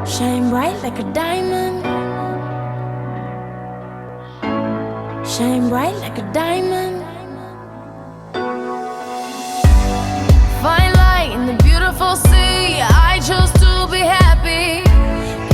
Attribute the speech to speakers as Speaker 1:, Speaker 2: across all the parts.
Speaker 1: Shine bright like a diamond. Shine bright like a diamond. Fine light in the beautiful sea. I chose to be happy.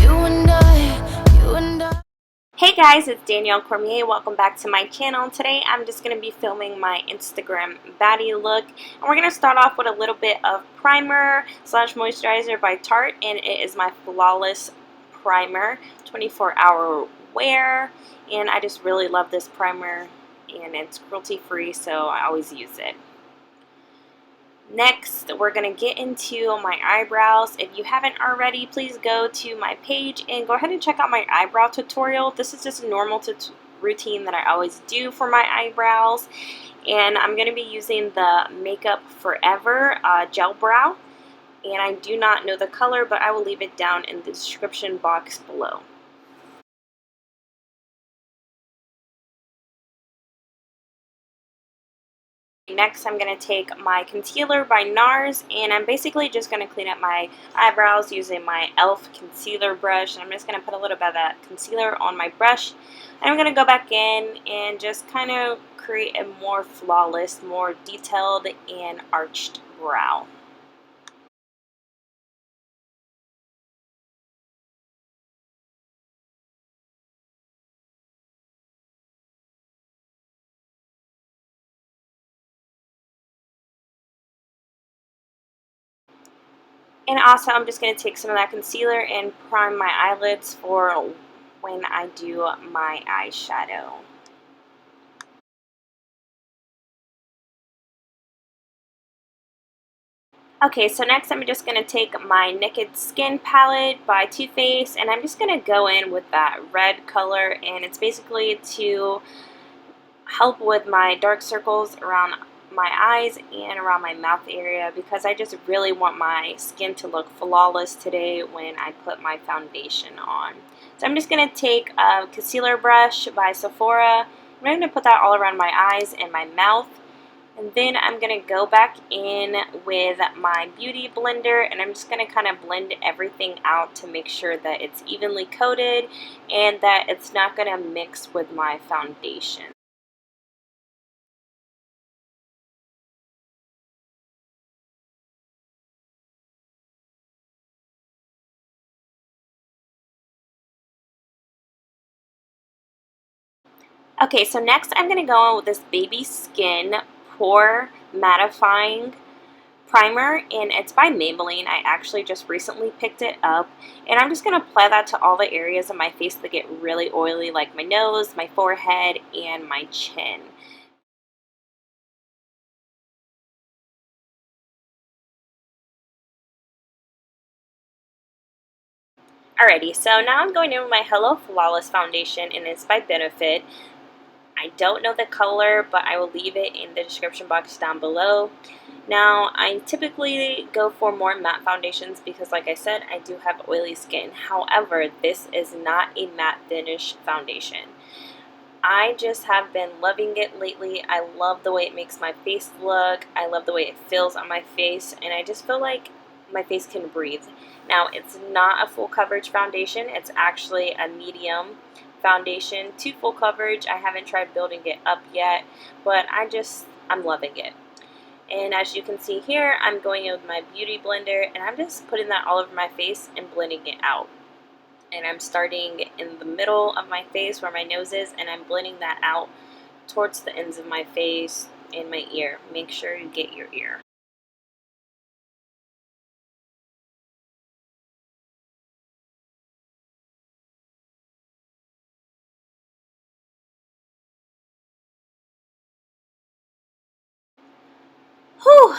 Speaker 1: You and I, you and I.
Speaker 2: Hey guys, it's Danielle Cormier. Welcome back to my channel. Today I'm just going to be filming my Instagram baddie look. And we're going to start off with a little bit of primer slash moisturizer by Tarte. And it is my Flawless Primer, 24-hour wear. And I just really love this primer. And it's cruelty free, so I always use it. Next, we're going to get into my eyebrows. If you haven't already, please go to my page and go ahead and check out my eyebrow tutorial. This is just a normal routine that I always do for my eyebrows. And I'm going to be using the Makeup Forever Gel Brow. And I do not know the color, but I will leave it down in the description box below. Next, I'm going to take my concealer by NARS, and I'm basically just going to clean up my eyebrows using my E.L.F. concealer brush. And I'm just going to put a little bit of that concealer on my brush. And I'm going to go back in and just kind of create a more flawless, more detailed, and arched brow. And also, I'm just going to take some of that concealer and prime my eyelids for when I do my eyeshadow. Okay, so next I'm just going to take my Naked Skin palette by Too Faced, and I'm just going to go in with that red color, and it's basically to help with my dark circles around my eyes and around my mouth area, because I just really want my skin to look flawless today when I put my foundation on. So I'm just going to take a concealer brush by Sephora. I'm going to put that all around my eyes and my mouth. And then I'm going to go back in with my beauty blender, and I'm just going to kind of blend everything out to make sure that it's evenly coated and that it's not going to mix with my foundation. Okay, so next I'm going to go on with this Baby Skin Pore Mattifying Primer, and it's by Maybelline. I actually just recently picked it up, and I'm just going to apply that to all the areas of my face that get really oily, like my nose, my forehead, and my chin. Alrighty, so now I'm going in with my Hello Flawless foundation, and it's by Benefit. I don't know the color, but I will leave it in the description box down below. Now, I typically go for more matte foundations because, like I said, I do have oily skin. However, this is not a matte finish foundation. I just have been loving it lately. I love the way it makes my face look. I love the way it feels on my face, and I just feel like my face can breathe. Now, it's not a full coverage foundation. It's actually a medium foundation to full coverage. I haven't tried building it up yet, but I'm loving it. And as you can see here, I'm going in with my beauty blender, and I'm just putting that all over my face and blending it out. And I'm starting in the middle of my face where my nose is, and I'm blending that out towards the ends of my face and my ear. Make sure you get your ear. Whew,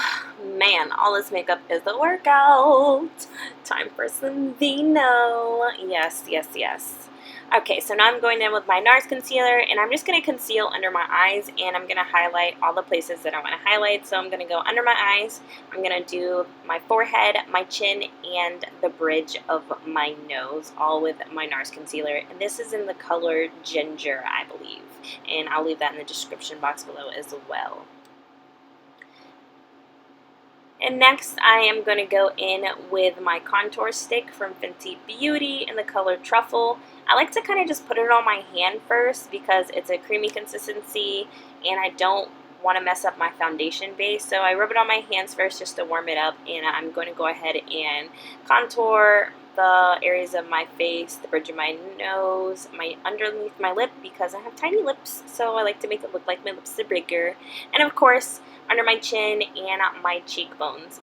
Speaker 2: man, all this makeup is a workout. Time for some vino. Yes, yes, yes. Okay, so now I'm going in with my NARS concealer, and I'm just going to conceal under my eyes, and I'm going to highlight all the places that I want to highlight. So I'm going to go under my eyes, I'm going to do my forehead, my chin, and the bridge of my nose, all with my NARS concealer. And this is in the color Ginger, I believe. And I'll leave that in the description box below as well. And next I am going to go in with my contour stick from Fenty Beauty in the color Truffle. I like to kind of just put it on my hand first because it's a creamy consistency and I don't want to mess up my foundation base. So I rub it on my hands first just to warm it up, and I'm going to go ahead and contour the areas of my face, the bridge of my nose, my underneath my lip because I have tiny lips, so I like to make it look like my lips are bigger, and of course under my chin and my cheekbones.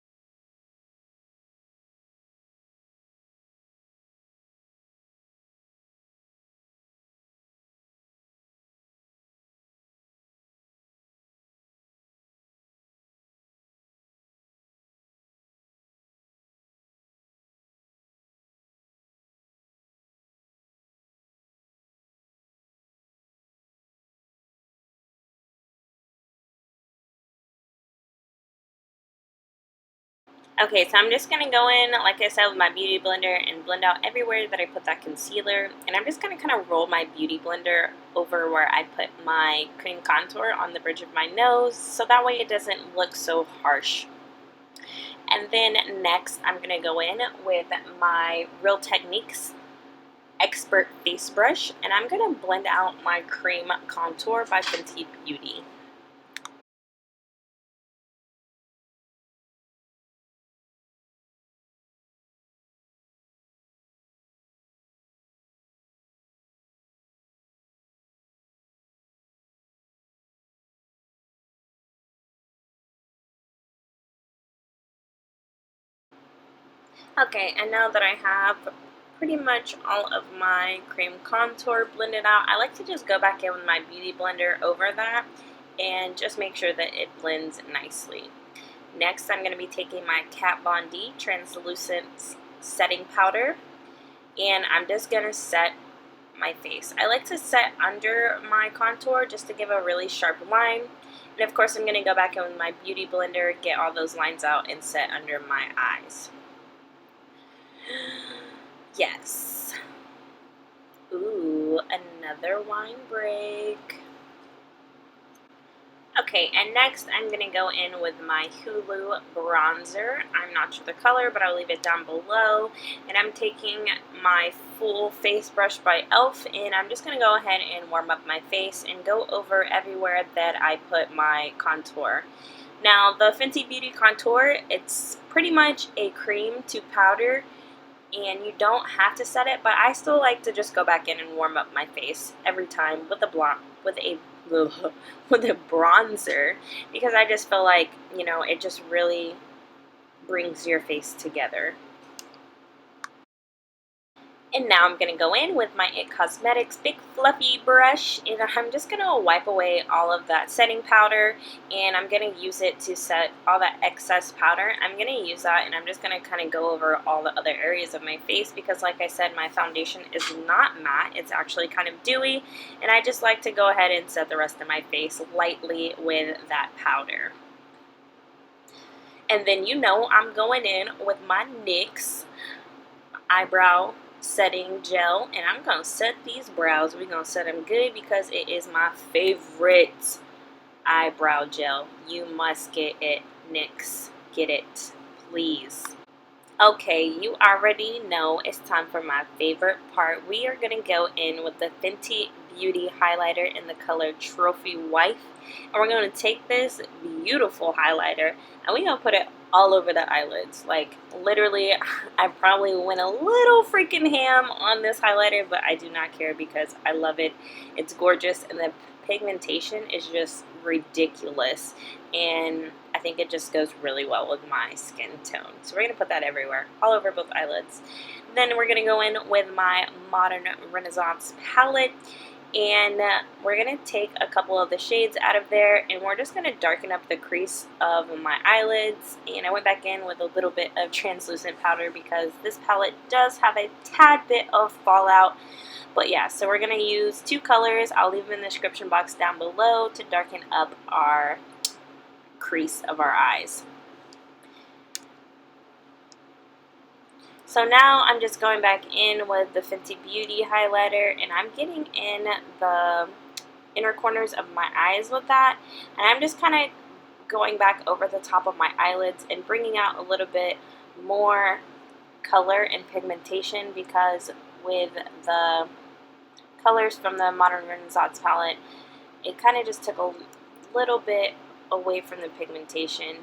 Speaker 2: Okay, so I'm just going to go in, like I said, with my Beauty Blender and blend out everywhere that I put that concealer. And I'm just going to kind of roll my Beauty Blender over where I put my cream contour on the bridge of my nose, so that way it doesn't look so harsh. And then next, I'm going to go in with my Real Techniques Expert Face Brush, and I'm going to blend out my cream contour by Fenty Beauty. Okay, and now that I have pretty much all of my cream contour blended out, I like to just go back in with my Beauty Blender over that and just make sure that it blends nicely. Next, I'm going to be taking my Kat Von D Translucent Setting Powder, and I'm just going to set my face. I like to set under my contour just to give a really sharp line. And of course, I'm going to go back in with my Beauty Blender, get all those lines out, and set under my eyes. Yes. Ooh, another wine break. Okay, and next I'm going to go in with my Hoola bronzer. I'm not sure the color, but I'll leave it down below. And I'm taking my full face brush by E.L.F. and I'm just going to go ahead and warm up my face and go over everywhere that I put my contour. Now, the Fenty Beauty contour, it's pretty much a cream to powder, and you don't have to set it, but I still like to just go back in and warm up my face every time with a with a bronzer, because I just feel like, you know, it just really brings your face together. And now I'm going to go in with my IT Cosmetics big fluffy brush, and I'm just going to wipe away all of that setting powder, and I'm going to use it to set all that excess powder. I'm going to use that, and I'm just going to kind of go over all the other areas of my face because, like I said, my foundation is not matte. It's actually kind of dewy, and I just like to go ahead and set the rest of my face lightly with that powder. And then, you know, I'm going in with my NYX Eyebrow Setting Gel, and I'm going to set these brows. We're going to set them good because it is my favorite eyebrow gel. You must get it, NYX. Get it, please. Okay, you already know it's time for my favorite part. We are going to go in with the Fenty Beauty highlighter in the color Trophy Wife. And we're going to take this beautiful highlighter and we're going to put it all over the eyelids. Like, literally, I probably went a little freaking ham on this highlighter, but I do not care because I love it. It's gorgeous, and the pigmentation is just ridiculous, and I think it just goes really well with my skin tone. So we're going to put that everywhere, all over both eyelids. Then we're going to go in with my Modern Renaissance palette, and we're going to take a couple of the shades out of there, and we're just going to darken up the crease of my eyelids. And I went back in with a little bit of translucent powder because this palette does have a tad bit of fallout. But yeah, so we're going to use two colors. I'll leave them in the description box down below to darken up our crease of our eyes. So now I'm just going back in with the Fenty Beauty highlighter, and I'm getting in the inner corners of my eyes with that, and I'm just kind of going back over the top of my eyelids and bringing out a little bit more color and pigmentation, because with the colors from the Modern Renaissance palette, it kind of just took a little bit away from the pigmentation.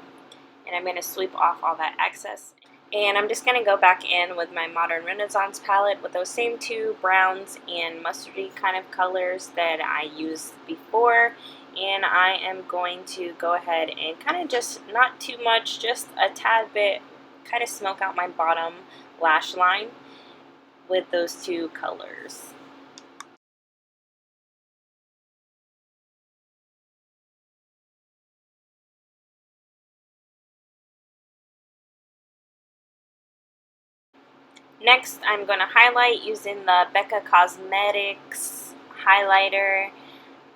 Speaker 2: And I'm going to sweep off all that excess. And I'm just going to go back in with my Modern Renaissance palette with those same two browns and mustardy kind of colors that I used before. And I am going to go ahead and kind of just, not too much, just a tad bit, kind of smoke out my bottom lash line with those two colors. Next, I'm going to highlight using the Becca Cosmetics highlighter,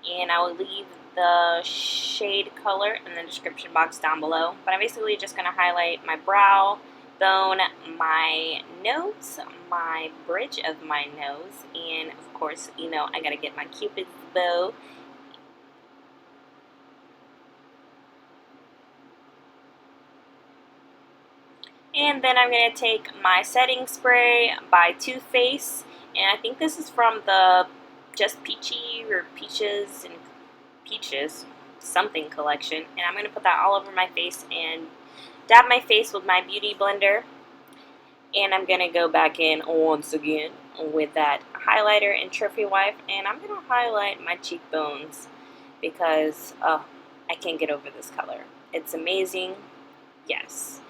Speaker 2: and I will leave the shade color in the description box down below. But I'm basically just going to highlight my brow bone, my nose, my bridge of my nose, and of course, you know, I got to get my Cupid's bow. And then I'm going to take my setting spray by Too Faced, and I think this is from the Just Peachy or Peaches and Peaches something collection. And I'm going to put that all over my face and dab my face with my beauty blender. And I'm going to go back in once again with that highlighter and trophy wipe, and I'm going to highlight my cheekbones because I can't get over this color. It's amazing. Yes.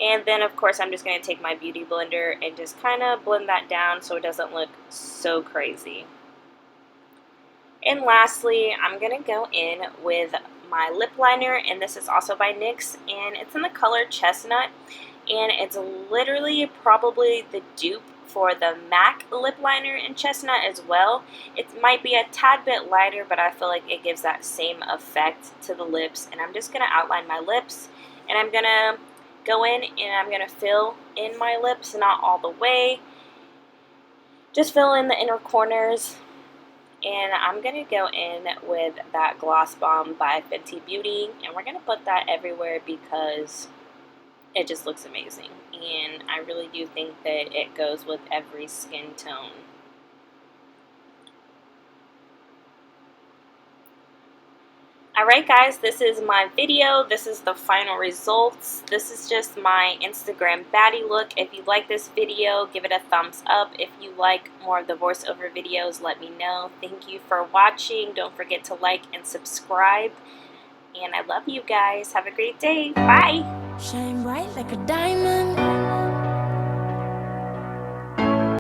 Speaker 2: And then, of course, I'm just going to take my beauty blender and just kind of blend that down so it doesn't look so crazy. And lastly, I'm going to go in with my lip liner, and this is also by NYX, and it's in the color Chestnut, and it's literally probably the dupe for the MAC lip liner in Chestnut as well. It might be a tad bit lighter, but I feel like it gives that same effect to the lips. And I'm just going to outline my lips, and I'm going to go in and I'm going to fill in my lips, not all the way, just fill in the inner corners. And I'm going to go in with that Gloss Bomb by Fenty Beauty, and we're going to put that everywhere because it just looks amazing, and I really do think that it goes with every skin tone. Alright guys, this is my video. This is the final results. This is just my Instagram baddie look. If you like this video, give it a thumbs up. If you like more of the voiceover videos, let me know. Thank you for watching. Don't forget to like and subscribe. And I love you guys. Have a great day. Bye!
Speaker 1: Shine bright like a diamond.